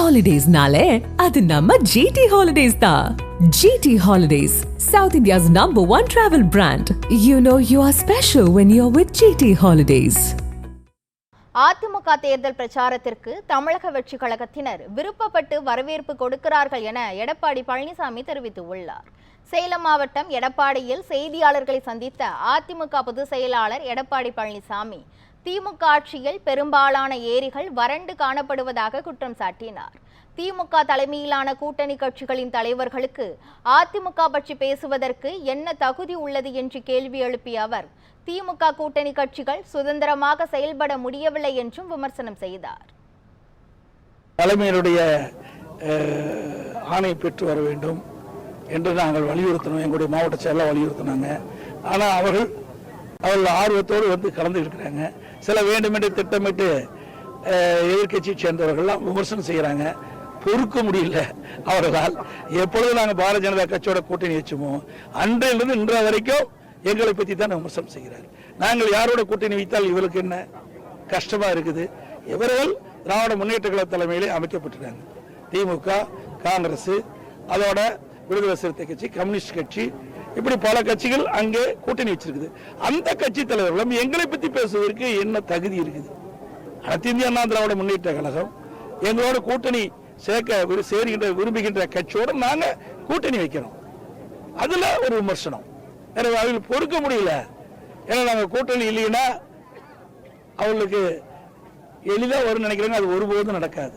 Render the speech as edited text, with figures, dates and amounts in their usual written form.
Holidays-nale, adu namma GT Holidays da. GT Holidays, South India's #1 travel brand. You know you are special when you're with GT Holidays. AIADMK தேர்தல் பிரச்சாரத்திற்கு தமிழக வெற்றி கழகத்தினர் விருப்பப்பட்டு வரவேற்பு கொடுக்கிறார்கள் என எடப்பாடி பழனிசாமி தெரிவித்துள்ளார். சேலம் மாவட்டம் எடப்பாடியில் செய்தியாளர்களை சந்தித்த அதிமுக பொதுச் செயலாளர் எடப்பாடி பழனிசாமி திமுக ஆட்சியில் பெரும்பாலான ஏரிகள் வறண்டு காணப்படுவதாக குற்றம் சாட்டினார். திமுக தலைமையிலான கூட்டணி கட்சிகளின் தலைவர்களுக்கு அதிமுக பற்றி பேசுவதற்கு என்ன தகுதி உள்ளது என்று கேள்வி எழுப்பிய அவர் திமுக கூட்டணி கட்சிகள் சுதந்திரமாக செயல்பட முடியவில்லை என்றும் விமர்சனம் செய்தார். தலைமையினுடைய ஆணை பெற்று வர வேண்டும் என்று நாங்கள் வலியுறுத்தினோம். எங்களுடைய மாவட்ட செயலாளர் வலியுறுத்தினாங்க. ஆனால் அவர்கள் ஆர்வத்தோடு வந்து கலந்து இருக்கிறாங்க. சில வேண்டுமென்று திட்டமிட்டு எதிர்கட்சியை சேர்ந்தவர்கள்லாம் விமர்சனம் செய்கிறாங்க. பொறுக்க முடியல அவர்களால். எப்பொழுது நாங்கள் பாரதிய ஜனதா கட்சியோட கூட்டணி வச்சோமோ அன்றையிலிருந்து இன்ற வரைக்கும் எங்களை பற்றி தான் விமர்சனம் செய்கிறார். நாங்கள் யாரோட கூட்டணி வைத்தால் இவருக்கு என்ன கஷ்டமா இருக்குது. இவர்கள் திராவிட முன்னேற்ற கழக தலைமையிலே அமைக்கப்பட்டிருக்காங்க. திமுக, காங்கிரஸ், அதோட விடுதலை சிறுத்தை கட்சி, கம்யூனிஸ்ட் கட்சி, இப்படி பல கட்சிகள் அங்கே கூட்டணி வச்சிருக்குது. அந்த கட்சி தலைவர்களும் எங்களை பற்றி பேசுவதற்கு என்ன தகுதி இருக்குது? அனைத்து இந்திய அண்ணா திராவிட முன்னேற்ற கழகம் எங்களோட கூட்டணி சேர்க்க விரும்புகின்ற கட்சியோடு நாங்க கூட்டணி வைக்கிறோம். அதுல ஒரு விமர்சனம் எனவே அவங்களுக்கு பொறுக்க முடியல. ஏன்னா நாங்க கூட்டணி இல்லைன்னா அவங்களுக்கு எளிதா வரும் நினைக்கிறாங்க. அது ஒருபோதும் நடக்காது.